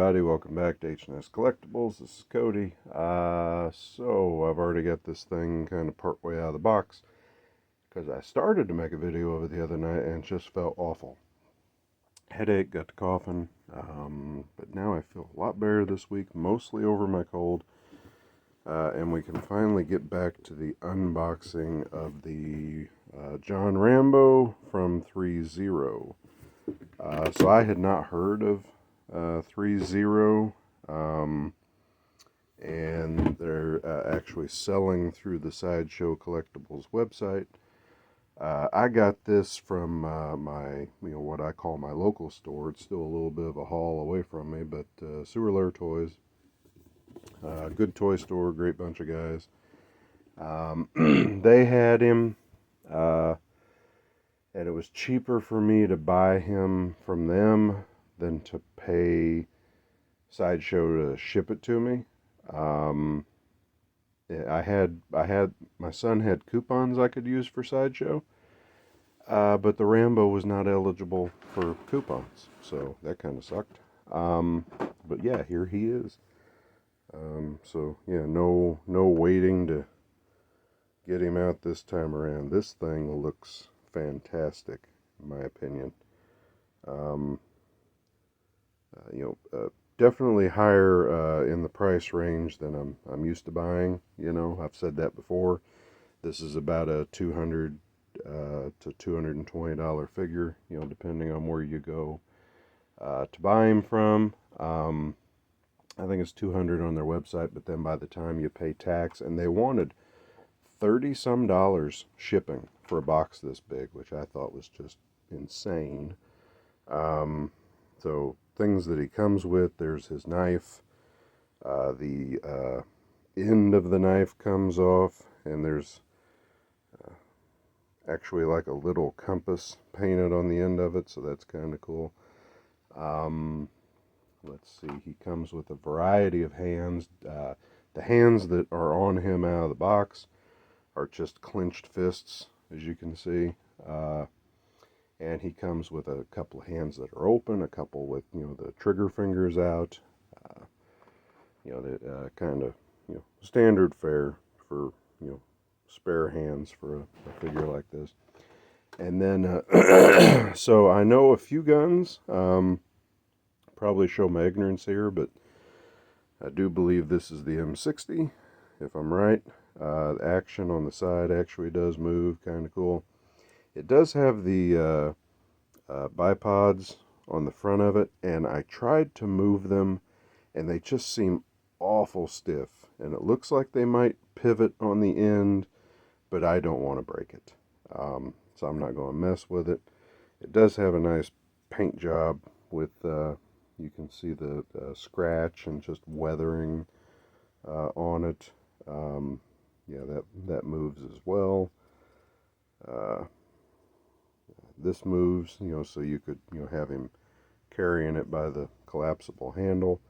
everybody, welcome back to H&S Collectibles. This is Cody. So I've already got this thing kind of part way out of the box because I started to make a video of it the other night and it just felt awful. Headache, got to coughing, but now I feel a lot better this week, mostly over my cold. And we can finally get back to the unboxing of the John Rambo from ThreeZero. So I had not heard of ThreeZero, and they're actually selling through the Sideshow Collectibles website. I got this from my, what I call my local store. It's still a little bit of a haul away from me, but Sewer Lair Toys, good toy store, great bunch of guys. They had him, and it was cheaper for me to buy him from them than to pay Sideshow to ship it to me. My son had coupons I could use for Sideshow, but the Rambo was not eligible for coupons, so that kind of sucked. But yeah, here he is. So yeah, no waiting to get him out this time around. This thing looks fantastic, in my opinion. Definitely higher in the price range than I'm used to buying. I've said that before. This is about a $200 to $220 figure, depending on where you go to buy him from. I think it's $200 on their website, but then by the time you pay tax, and they wanted $30-some shipping for a box this big, which I thought was just insane. So things that he comes with, there's his knife, the end of the knife comes off, and there's actually like a little compass painted on the end of it, so that's kind of cool. Let's see, he comes with a variety of hands. The hands that are on him out of the box are just clenched fists, as you can see. And he comes with a couple of hands that are open, a couple with, the trigger fingers out. The kind of, standard fare for, spare hands for a figure like this. And then, so I know a few guns, probably show my ignorance here, but I do believe this is the M60, if I'm right. The action on the side actually does move, kind of cool. It does have the bipods on the front of it, and I tried to move them, and they just seem awful stiff. And it looks like they might pivot on the end, but I don't want to break it. So I'm not going to mess with it. It does have a nice paint job with, you can see the scratch and just weathering on it. Yeah, that moves as well. This moves, so you could, have him carrying it by the collapsible handle.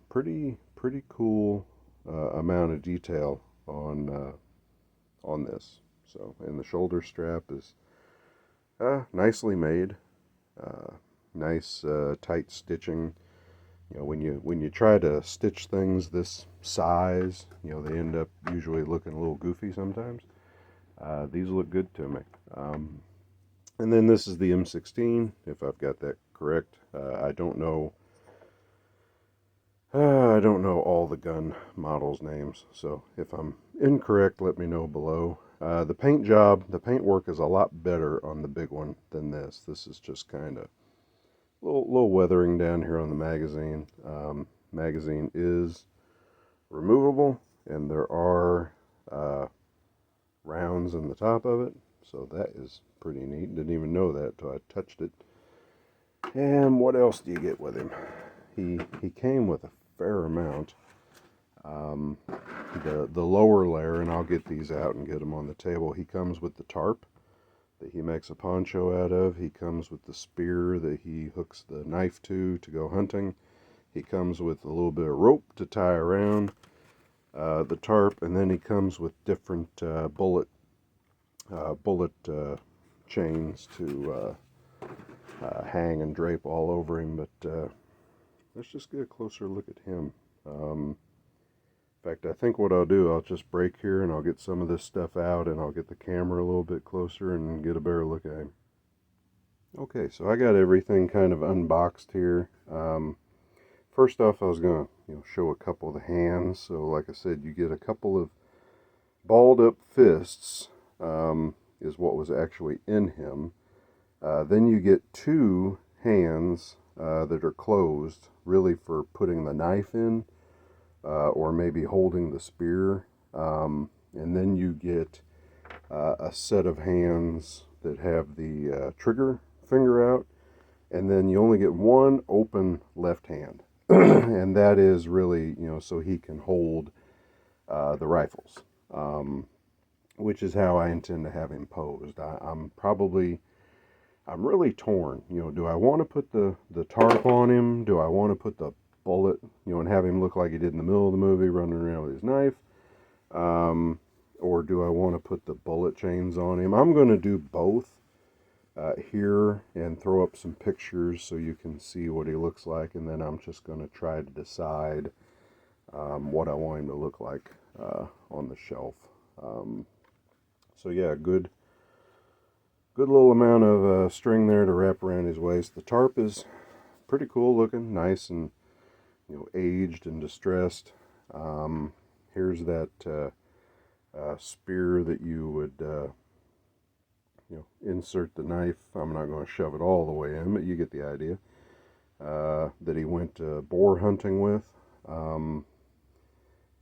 Pretty cool amount of detail on this. So, and the shoulder strap is nicely made. Nice tight stitching. When you try to stitch things this size, they end up usually looking a little goofy sometimes. These look good to me. And then this is the M16, if I've got that correct. I don't know all the gun models' names, so if I'm incorrect, let me know below. The paint work is a lot better on the big one than this. This is just kind of little weathering down here on the magazine. Magazine is removable, and there are rounds in the top of it, so that is pretty neat. Didn't even know that until I touched it. And what else do you get with him? He came with a fair amount. The lower layer, and I'll get these out and get them on the table. He comes with the tarp that he makes a poncho out of. He comes with the spear that he hooks the knife to go hunting. He comes with a little bit of rope to tie around the tarp, and then he comes with different bullet chains to hang and drape all over him. But let's just get a closer look at him. In fact, I think what I'll do, I'll just break here and I'll get some of this stuff out and I'll get the camera a little bit closer and get a better look at him. Okay, so I got everything kind of unboxed here. First off, I was going to show a couple of the hands. So like I said, you get a couple of balled up fists, is what was actually in him. Then you get two hands that are closed, really for putting the knife in. Or maybe holding the spear, and then you get a set of hands that have the trigger finger out, and then you only get one open left hand, and that is really, so he can hold the rifles, which is how I intend to have him posed. I'm really torn. Do I want to put the tarp on him? Do I want to put the bullet, and have him look like he did in the middle of the movie, running around with his knife? Or do I want to put the bullet chains on him? I'm going to do both here and throw up some pictures so you can see what he looks like, and then I'm just going to try to decide what I want him to look like on the shelf. So yeah, good little amount of string there to wrap around his waist. The tarp is pretty cool looking, nice and aged and distressed. Here's that spear that you would insert the knife. I'm not going to shove it all the way in, but you get the idea. That he went boar hunting with, and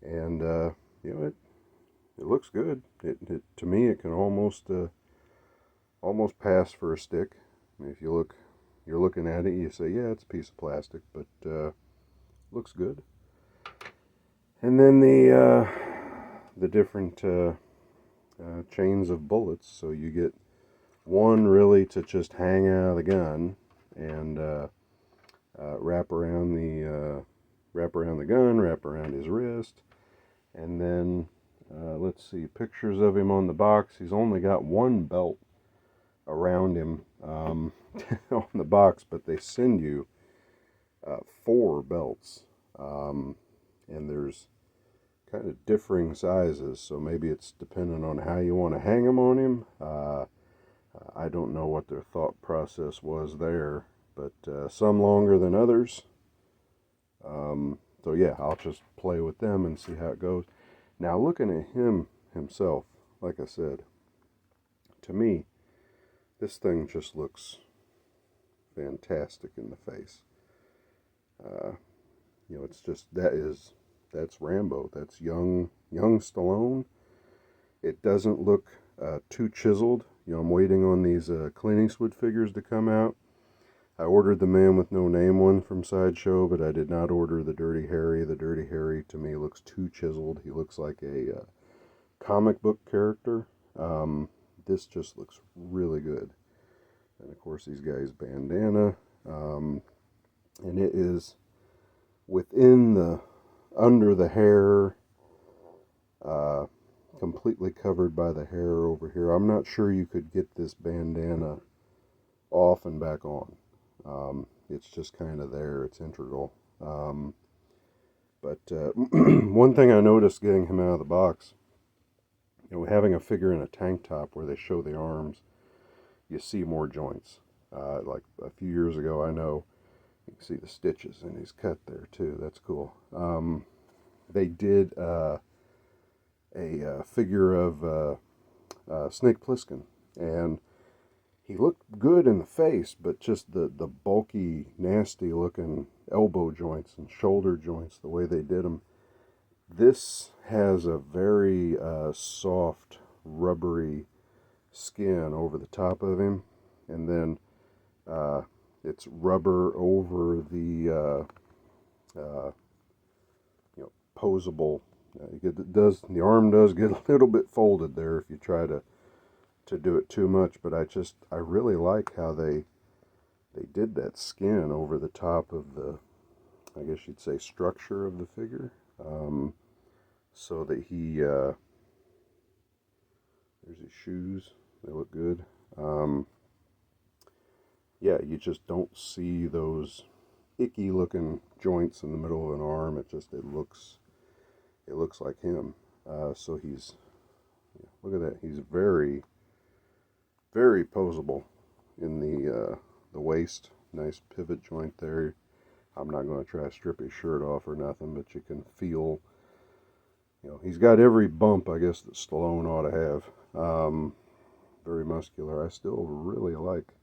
it looks good. It to me, it can almost pass for a stick. I mean, if you're looking at it, you say, yeah, it's a piece of plastic, but looks good. And then the different chains of bullets. So you get one really to just hang out of the gun and wrap around the gun, wrap around his wrist, and then let's see, pictures of him on the box. He's only got one belt around him on the box, but they send you 4 belts. And there's kind of differing sizes, so maybe it's dependent on how you want to hang them on him. I don't know what their thought process was there, but some longer than others. So yeah, I'll just play with them and see how it goes. Now, looking at him himself, like I said, to me, this thing just looks fantastic in the face. It's just, that's Rambo. That's young Stallone. It doesn't look too chiseled. I'm waiting on these Clint Eastwood figures to come out. I ordered the Man with No Name one from Sideshow, but I did not order the Dirty Harry. The Dirty Harry, to me, looks too chiseled. He looks like a comic book character. This just looks really good. And, of course, these guys' bandana. And it is within under the hair, completely covered by the hair over here. I'm not sure you could get this bandana off and back on. It's just kind of there. It's integral. But one thing I noticed getting him out of the box, having a figure in a tank top where they show the arms, you see more joints. Like a few years ago, I know you can see the stitches and he's cut there too. That's cool. They did a figure of Snake Plissken, and he looked good in the face, but just the bulky, nasty looking elbow joints and shoulder joints, the way they did them. This has a very soft, rubbery skin over the top of him, and then it's rubber over the posable. The arm does get a little bit folded there if you try to do it too much, but I really like how they did that skin over the top of the, I guess you'd say, structure of the figure, so that there's his shoes. They look good. Yeah, you just don't see those icky looking joints in the middle of an arm. It looks like him. So he's, look at that. He's very, very posable in the waist. Nice pivot joint there. I'm not going to try to strip his shirt off or nothing, but you can feel, he's got every bump, I guess, that Stallone ought to have. Very muscular. I still really like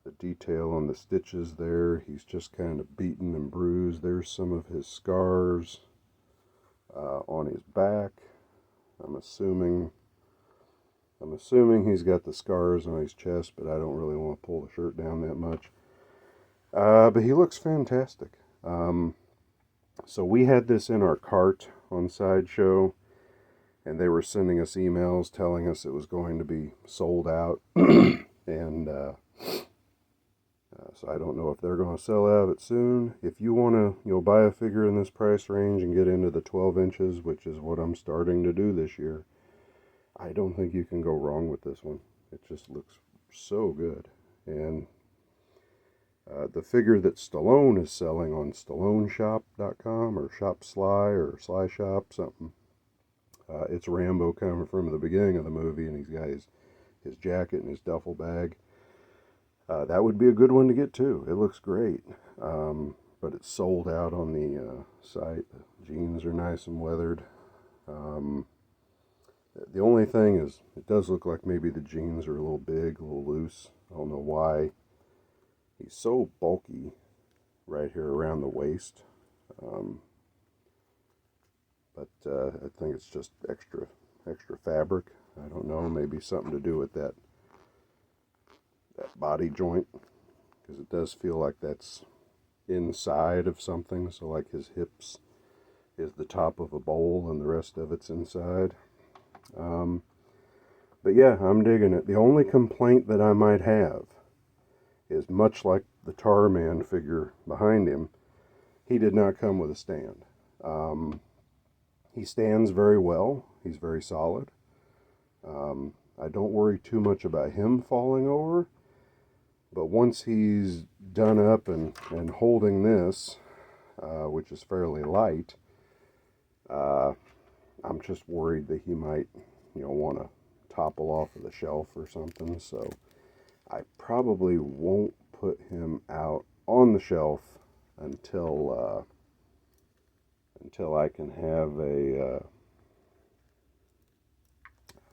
the detail on the stitches there. He's just kind of beaten and bruised. There's some of his scars on his back. I'm assuming he's got the scars on his chest, but I don't really want to pull the shirt down that much. But he looks fantastic. So we had this in our cart on Sideshow, and they were sending us emails telling us it was going to be sold out. And so I don't know if they're going to sell out of it soon. If you want to, buy a figure in this price range and get into the 12 inches, which is what I'm starting to do this year, I don't think you can go wrong with this one. It just looks so good. And the figure that Stallone is selling on StalloneShop.com or ShopSly or Sly Shop, something. It's Rambo coming from the beginning of the movie, and he's got his jacket and his duffel bag. That would be a good one to get too. It looks great, but it's sold out on the site. The jeans are nice and weathered. The only thing is, it does look like maybe the jeans are a little big, a little loose. I don't know why. He's so bulky right here around the waist. But I think it's just extra fabric. I don't know, maybe something to do with that body joint, because it does feel like that's inside of something. So like his hips is the top of a bowl and the rest of it's inside. But yeah, I'm digging it. The only complaint that I might have is, much like the Tar Man figure behind him, he did not come with a stand. He stands very well. He's very solid. I don't worry too much about him falling over. But once he's done up and holding this, which is fairly light, I'm just worried that he might, want to topple off of the shelf or something. So I probably won't put him out on the shelf until I can have a.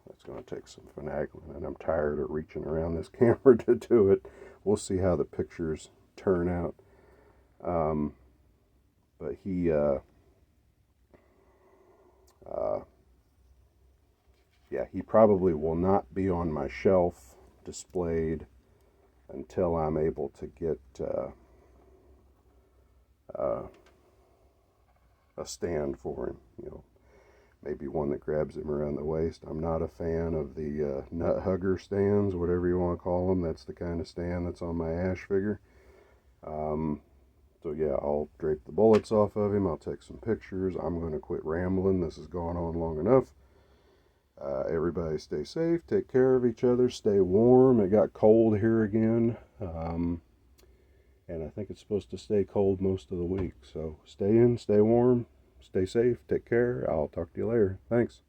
That's going to take some finagling, and I'm tired of reaching around this camera to do it. We'll see how the pictures turn out. But he, yeah, he probably will not be on my shelf displayed until I'm able to get a stand for him, maybe one that grabs him around the waist. I'm not a fan of the nut hugger stands, whatever you want to call them. That's the kind of stand that's on my Ash figure. So yeah, I'll drape the bullets off of him. I'll take some pictures. I'm going to quit rambling. This has gone on long enough. Everybody stay safe. Take care of each other. Stay warm. It got cold here again. And I think it's supposed to stay cold most of the week. So stay in, stay warm, stay safe, take care. I'll talk to you later. Thanks.